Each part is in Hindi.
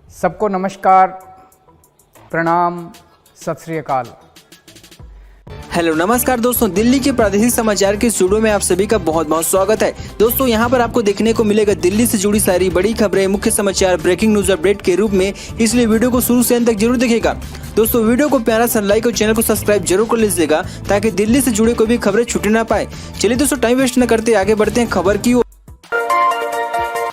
सबको नमस्कार, प्रणाम, सत श्री अकाल। हेलो नमस्कार दोस्तों, दिल्ली के प्रादेशिक समाचार के स्टूडियो में आप सभी का बहुत बहुत स्वागत है। दोस्तों यहाँ पर आपको देखने को मिलेगा दिल्ली से जुड़ी सारी बड़ी खबरें, मुख्य समाचार, ब्रेकिंग न्यूज अपडेट के रूप में, इसलिए वीडियो को शुरू से अंत तक जरूर देखिएगा। दोस्तों वीडियो को प्यारा सा लाइक और चैनल को सब्सक्राइब जरूर कर लीजिएगा ताकि दिल्ली से जुड़े कोई भी खबरें छूटे ना पाए। चलिए दोस्तों टाइम वेस्ट न करते आगे बढ़ते हैं खबर की ओर।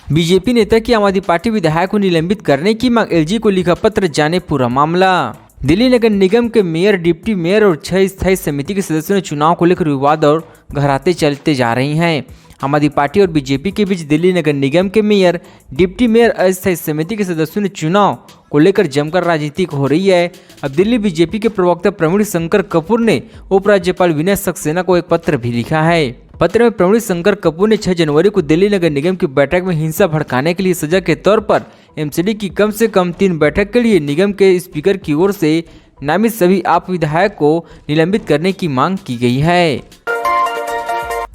बीजेपी नेता की आम आदमी पार्टी विधायक को निलंबित करने की मांग, एलजी को लिखा पत्र, जाने पूरा मामला। दिल्ली नगर निगम के मेयर, डिप्टी मेयर और 6 स्थायी समिति के सदस्यों ने चुनाव को लेकर विवाद और गहराते चलते जा रही हैं। आम आदमी पार्टी और बीजेपी के बीच दिल्ली नगर निगम के मेयर, डिप्टी मेयर, अस्थायी समिति के सदस्यों ने चुनाव को लेकर जमकर राजनीति हो रही है। अब दिल्ली बीजेपी के प्रवक्ता प्रवीण शंकर कपूर ने उपराज्यपाल विनय सक्सेना को एक पत्र भी लिखा है। पत्र में प्रवीण शंकर कपूर ने 6 जनवरी को दिल्ली नगर निगम की बैठक में हिंसा भड़काने के लिए सजा के तौर पर एमसीडी की कम से कम 3 बैठक के लिए निगम के स्पीकर की ओर से नामित सभी आप विधायक को निलंबित करने की मांग की गई है।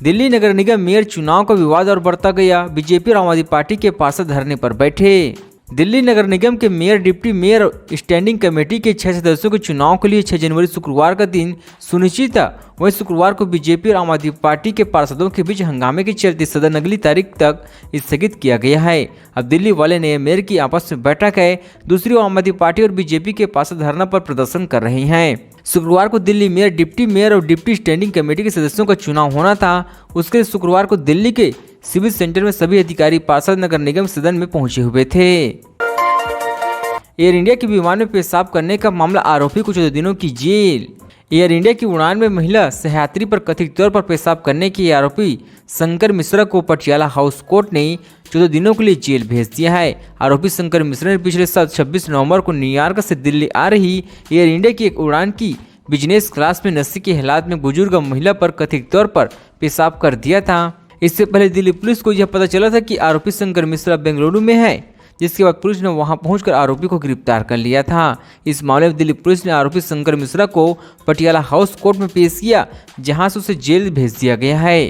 दिल्ली नगर निगम मेयर चुनाव का विवाद और बढ़ता गया। बीजेपी और आम आदमी पार्टी के पार्षद धरने पर बैठे। दिल्ली नगर निगम के mayor, deputy mayor standing committee के 6 सदस्यों के चुनाव के लिए 6 जनवरी शुक्रवार का दिन सुनिश्चित था। वहीं शुक्रवार को बीजेपी और आम आदमी पार्टी के पार्षदों के बीच हंगामे के चलते सदन अगली तारीख तक स्थगित किया गया है। अब दिल्ली वाले नए मेयर की आपस में बैठक है। दूसरी ओर आम आदमी पार्टी और बीजेपी के पार्षद धरना पर प्रदर्शन कर रहे हैं। शुक्रवार को दिल्ली मेयर, डिप्टी मेयर और डिप्टी स्टैंडिंग कमेटी के सदस्यों का चुनाव होना था। उसके शुक्रवार को दिल्ली के सिविल सेंटर में सभी अधिकारी, पार्षद नगर निगम सदन में पहुंचे हुए थे। एयर इंडिया के विमान में पेशाब करने का मामला, आरोपी को 14 दिनों की जेल। एयर इंडिया की उड़ान में महिला सहयात्री पर कथित तौर पर पेशाब करने के आरोपी शंकर मिश्रा को पटियाला हाउस कोर्ट ने 14 दिनों के लिए जेल भेज दिया है। आरोपी शंकर मिश्रा ने पिछले साल 26 नवंबर को न्यूयॉर्क से दिल्ली आ रही एयर इंडिया की एक उड़ान की बिजनेस क्लास में नशे की हालात में बुजुर्ग महिला पर कथित तौर पर पेशाब कर दिया था। इससे पहले दिल्ली पुलिस को यह पता चला था कि आरोपी शंकर मिश्रा बेंगलुरु में है, जिसके बाद पुलिस ने वहां पहुंचकर आरोपी को गिरफ्तार कर लिया था। इस मामले में दिल्ली पुलिस ने आरोपी शंकर मिश्रा को पटियाला हाउस कोर्ट में पेश किया, जहां से उसे जेल भेज दिया गया है।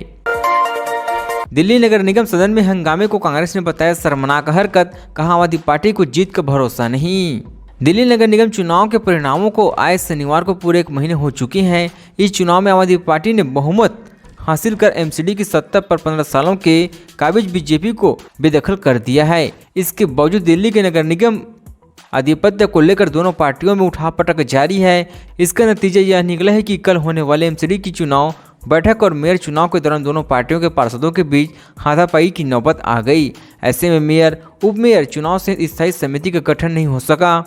दिल्ली नगर निगम सदन में हंगामे को कांग्रेस ने बताया शर्मनाक हरकत, कहा आम आदमी पार्टी को जीत का भरोसा नहीं। दिल्ली नगर निगम चुनाव के परिणामों को आए शनिवार को पूरे 1 महीने हो चुके हैं। इस चुनाव में आम आदमी पार्टी ने बहुमत हासिल कर एमसीडी की सत्ता पर 15 सालों के काबिज बीजेपी को बेदखल कर दिया है। इसके बावजूद दिल्ली के नगर निगम आधिपत्य को लेकर दोनों पार्टियों में उठापटक जारी है। इसका नतीजा यह निकला है कि कल होने वाले एमसीडी की चुनाव बैठक और मेयर चुनाव के दौरान दोनों पार्टियों के पार्षदों के बीच हाथापाई की नौबत आ गई। ऐसे में मेयर, उप मेयर चुनाव से स्थायी समिति का गठन नहीं हो सका।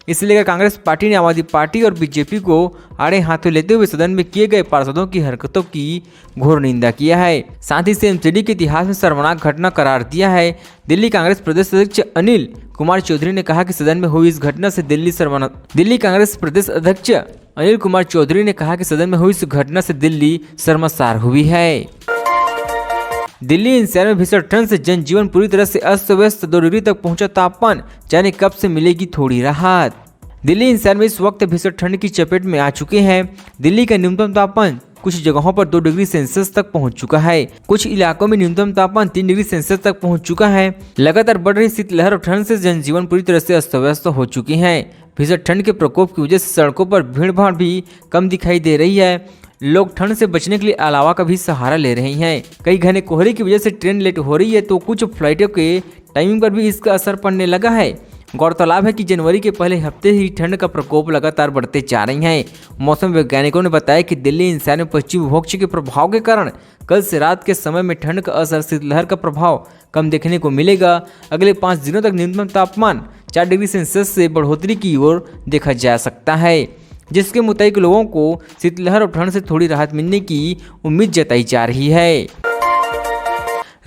इसलिए कांग्रेस पार्टी ने आम आदमी पार्टी और बीजेपी को आड़े हाथों लेते हुए सदन में किए गए पार्षदों की हरकतों की घोर निंदा किया है। साथ ही इसे एमसीडी के इतिहास में शर्मनाक घटना करार दिया है। दिल्ली कांग्रेस प्रदेश अध्यक्ष अनिल कुमार चौधरी ने कहा कि सदन में हुई इस घटना से दिल्ली कांग्रेस प्रदेश अध्यक्ष अनिल कुमार चौधरी ने कहा कि सदन में हुई इस घटना से दिल्ली शर्मसार हुई है। दिल्ली एनसीआर में भीषण ठंड से जनजीवन पूरी तरह से अस्त व्यस्त, 2 डिग्री तक पहुंचा तापमान, जाने कब से मिलेगी थोड़ी राहत। दिल्ली एनसीआर में इस वक्त भीषण ठंड की चपेट में आ चुके हैं। दिल्ली का न्यूनतम तापमान कुछ जगहों पर 2 डिग्री सेल्सियस तक पहुंच चुका है। कुछ इलाकों में न्यूनतम तापमान 3 डिग्री सेल्सियस तक पहुंच चुका है। लगातार बढ़ रही शीतलहर और ठंड से जनजीवन पूरी तरह से अस्त व्यस्त हो चुकी है। भीषण ठंड के प्रकोप की वजह से सड़कों पर भीड़ भाड़ भी कम दिखाई दे रही है। लोग ठंड से बचने के लिए अलावा का भी सहारा ले रहे हैं। कई घने कोहरे की वजह से ट्रेन लेट हो रही है, तो कुछ फ्लाइटों के टाइमिंग पर भी इसका असर पड़ने लगा है। गौरतलब है कि जनवरी के पहले हफ्ते ही ठंड का प्रकोप लगातार बढ़ते जा रही है। मौसम वैज्ञानिकों ने बताया कि दिल्ली एनसीआर में पश्चिमी विक्षोभ के प्रभाव के कारण कल से रात के समय में ठंड का असर, शीतलहर का प्रभाव कम देखने को मिलेगा। अगले 5 दिनों तक न्यूनतम तापमान 4 डिग्री सेल्सियस से बढ़ोतरी की ओर देखा जा सकता है, जिसके मुताबिक लोगों को शीतलहर और ठंड से थोड़ी राहत मिलने की उम्मीद जताई जा रही है।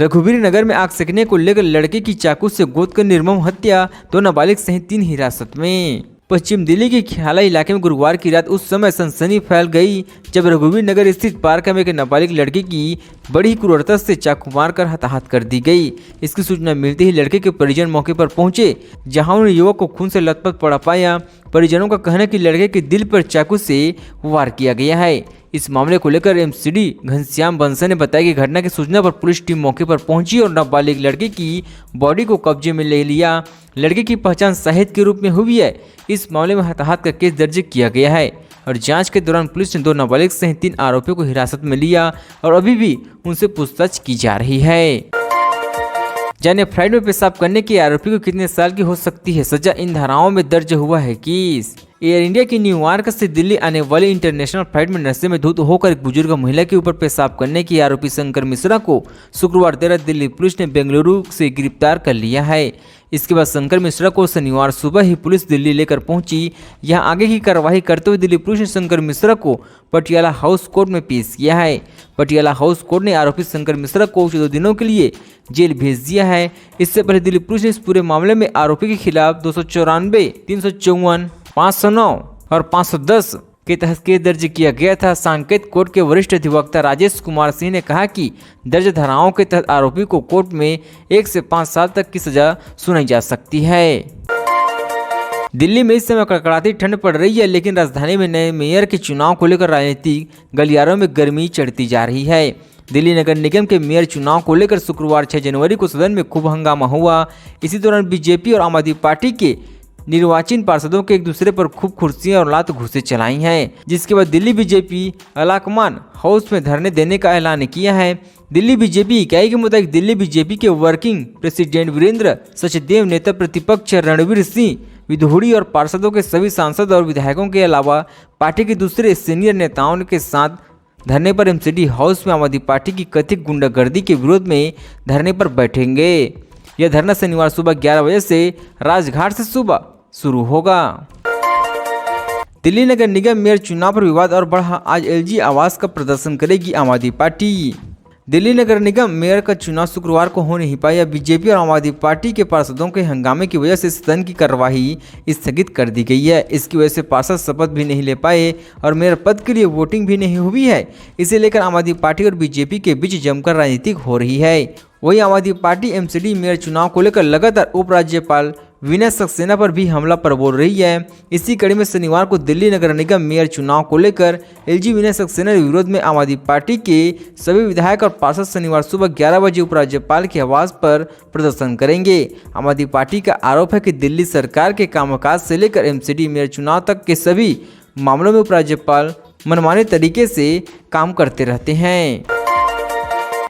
रघुवीर नगर में आग सेकने को लेकर लड़के की चाकू से गोद कर निर्मम हत्या, 2 नाबालिग सहित 3 हिरासत में। पश्चिम दिल्ली के ख्याला इलाके में गुरुवार की रात उस समय सनसनी फैल गई जब रघुवीर नगर स्थित पार्क में एक नाबालिग लड़की की बड़ी क्रूरता से चाकू मारकर हताहत कर दी गई। इसकी सूचना मिलते ही लड़के के परिजन मौके पर पहुंचे, जहां उन्होंने युवक को खून से लथपथ पड़ा पाया। परिजनों का कहना है कि लड़के के दिल पर चाकू से वार किया गया है। इस मामले को लेकर एमसीडी घनश्याम बंसल ने बताया कि घटना की सूचना पर पुलिस टीम मौके पर पहुंची और नाबालिग लड़के की बॉडी को कब्जे में ले लिया। लड़के की पहचान शाहिद के रूप में हुई है। इस मामले में हताहत का केस दर्ज किया गया है और जांच के दौरान पुलिस ने 2 नाबालिग सहित 3 आरोपियों को हिरासत में लिया और अभी भी उनसे पूछताछ की जा रही है। जाने फ्लाइट में पेशाब करने के आरोपी को कितने साल की हो सकती है सजा, इन धाराओं में दर्ज हुआ है केस। एयर इंडिया की न्यूयॉर्क से दिल्ली आने वाली इंटरनेशनल फ्लाइट में नशे में धुत होकर एक बुजुर्ग महिला के ऊपर पेशाब करने के आरोपी शंकर मिश्रा को शुक्रवार देर रात दिल्ली पुलिस ने बेंगलुरु से गिरफ्तार कर लिया है। इसके बाद शंकर मिश्रा को शनिवार सुबह ही पुलिस दिल्ली लेकर पहुंची। यहां आगे की कार्रवाई करते हुए दिल्ली पुलिस ने शंकर मिश्रा को पटियाला हाउस कोर्ट में पेश किया है। पटियाला हाउस कोर्ट ने आरोपी शंकर मिश्रा को 14 दिनों के लिए जेल भेज दिया है। इससे पहले दिल्ली पुलिस ने इस पूरे मामले में आरोपी के खिलाफ 294, 354, 509 और 510 के तहत केस दर्ज किया गया था। सांकेत कोर्ट के वरिष्ठ अधिवक्ता राजेश कुमार सिंह ने कहा कि दर्ज धाराओं के तहत आरोपी को कोर्ट में 1 से 5 साल तक की सजा सुनाई जा सकती है। दिल्ली में इस समय कड़कड़ाती ठंड पड़ रही है, लेकिन राजधानी में नए मेयर के चुनाव को लेकर राजनीतिक गलियारों में गर्मी चढ़ती जा रही है। दिल्ली नगर निगम के मेयर चुनाव को लेकर शुक्रवार 6 जनवरी को सदन में खूब हंगामा हुआ। इसी दौरान बीजेपी और आम आदमी पार्टी के निर्वाचित पार्षदों के एक दूसरे पर खूब कुर्सियां और लात घुसे चलाई हैं, जिसके बाद दिल्ली बीजेपी अलाकमान हाउस में धरने देने का ऐलान किया है। दिल्ली बीजेपी इकाई के मुताबिक दिल्ली बीजेपी के वर्किंग प्रेसिडेंट वीरेंद्र सचदेव, नेता प्रतिपक्ष रणवीर सिंह विधोड़ी और पार्षदों के सभी सांसद और विधायकों के अलावा पार्टी के दूसरे सीनियर नेताओं के साथ धरने पर एमसीडी हाउस में आम आदमी पार्टी की कथित गुंडागर्दी के विरोध में धरने पर बैठेंगे। यह धरना शनिवार सुबह 11 बजे से राजघाट से सुबह शुरू होगा। दिल्ली नगर निगम मेयर चुनाव पर विवाद और बढ़ा, आज एलजी आवास का प्रदर्शन करेगी आम आदमी पार्टी। दिल्ली नगर निगम मेयर का चुनाव शुक्रवार को हो नहीं पाया। बीजेपी और आम आदमी पार्टी के पार्षदों के हंगामे की वजह से सदन की कार्यवाही स्थगित कर दी गई है। इसकी वजह से पार्षद शपथ भी नहीं ले पाए और मेयर पद के लिए वोटिंग भी नहीं हुई है। इसे लेकर आम आदमी पार्टी और बीजेपी के बीच जमकर राजनीति हो रही है। वहीं आम आदमी पार्टी एमसीडी मेयर चुनाव को लेकर लगातार उपराज्यपाल विनय सक्सेना पर भी हमला पर बोल रही है। इसी कड़ी में शनिवार को दिल्ली नगर निगम मेयर चुनाव को लेकर एलजी विनय सक्सेना के विरोध में आम आदमी पार्टी के सभी विधायक और पार्षद शनिवार सुबह 11 बजे उपराज्यपाल के आवास पर प्रदर्शन करेंगे। आम आदमी पार्टी का आरोप है कि दिल्ली सरकार के कामकाज से लेकर एमसीडी मेयर चुनाव तक के सभी मामलों में उपराज्यपाल मनमाने तरीके से काम करते रहते हैं।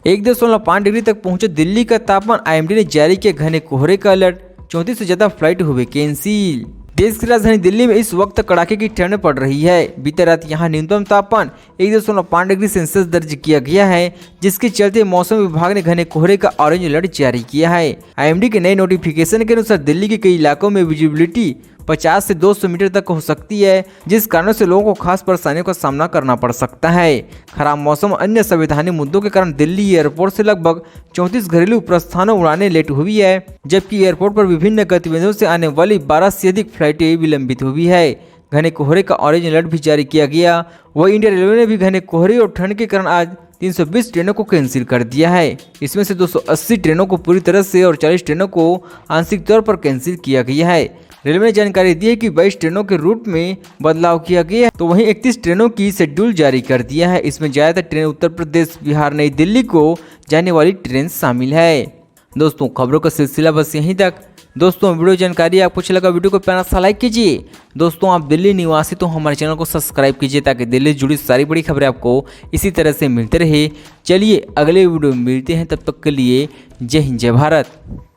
1.5 डिग्री तक पहुंचे दिल्ली का तापमान, आईएमडी ने जारी किया घने कोहरे का अलर्ट, 34 से ज्यादा फ्लाइट हुए कैंसिल। देश की राजधानी दिल्ली में इस वक्त कड़ाके की ठंड पड़ रही है। बीते रात यहां न्यूनतम तापमान 1.5 डिग्री सेल्सियस दर्ज किया गया है, जिसके चलते मौसम विभाग ने घने कोहरे का ऑरेंज अलर्ट जारी किया है। आईएमडी के नए नोटिफिकेशन के अनुसार दिल्ली के कई इलाकों में विजिबिलिटी 50 से 200 मीटर तक हो सकती है, जिस कारण से लोगों को खास परेशानियों का सामना करना पड़ सकता है। खराब मौसम और अन्य संवैधानिक मुद्दों के कारण दिल्ली एयरपोर्ट से लगभग 34 घरेलू प्रस्थानों उड़ानें लेट हुई है, जबकि एयरपोर्ट पर विभिन्न गतिविधियों से आने वाली 12 से अधिक फ्लाइटें विलंबित हुई है। घने कोहरे का ऑरेंज अलर्ट भी जारी किया गया। वही इंडियन रेलवे ने भी घने कोहरे और ठंड के कारण आज 320 ट्रेनों को कैंसिल कर दिया है। इसमें से 280 ट्रेनों को पूरी तरह से और 40 ट्रेनों को आंशिक तौर पर कैंसिल किया गया है। रेलवे ने जानकारी दी है कि 22 ट्रेनों के रूट में बदलाव किया गया है, तो वहीं 31 ट्रेनों की शेड्यूल जारी कर दिया है। इसमें ज़्यादातर ट्रेन उत्तर प्रदेश, बिहार, नई दिल्ली को जाने वाली ट्रेन शामिल है। दोस्तों, खबरों का सिलसिला बस यहीं तक। दोस्तों, वीडियो जानकारी आपको अच्छा लगा, वीडियो को प्यारा सा लाइक कीजिए। दोस्तों, आप दिल्ली निवासी तो हमारे चैनल को सब्सक्राइब कीजिए ताकि दिल्ली से जुड़ी सारी बड़ी खबरें आपको इसी तरह से मिलते रहे। चलिए अगले वीडियो में मिलते हैं, तब तक के लिए जय हिंद, जय भारत।